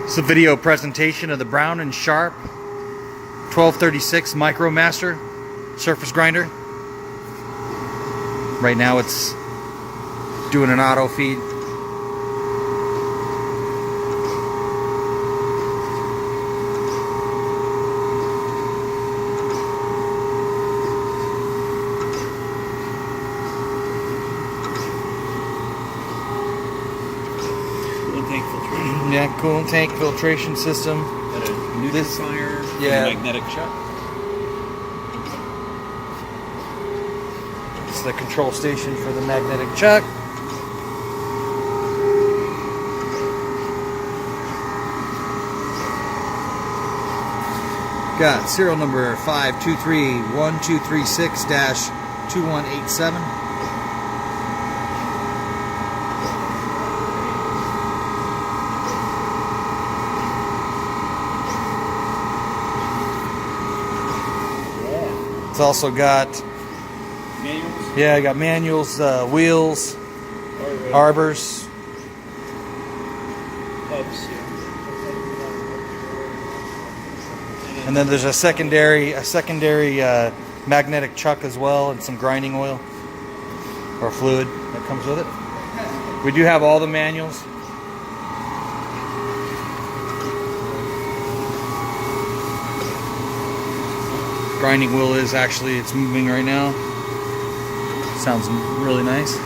It's a video presentation of the Brown and Sharpe 1236 Micromaster surface grinder. Right now it's doing an auto feed. Yeah, coolant tank filtration system. Got a NEUTROFIER, yeah, magnetic chuck. It's the control station for the magnetic chuck. Got serial number 5231236-2187. It's also got Manuals? Yeah, I got manuals, wheels, arbors, hubs, and then there's a secondary magnetic chuck as well, and some grinding oil or fluid that comes with it. We do have all the manuals. Grinding wheel is actually, it's moving right now. Sounds really nice.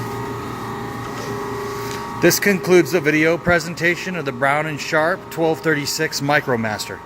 This concludes the video presentation of the Brown and Sharpe 1236 Micromaster.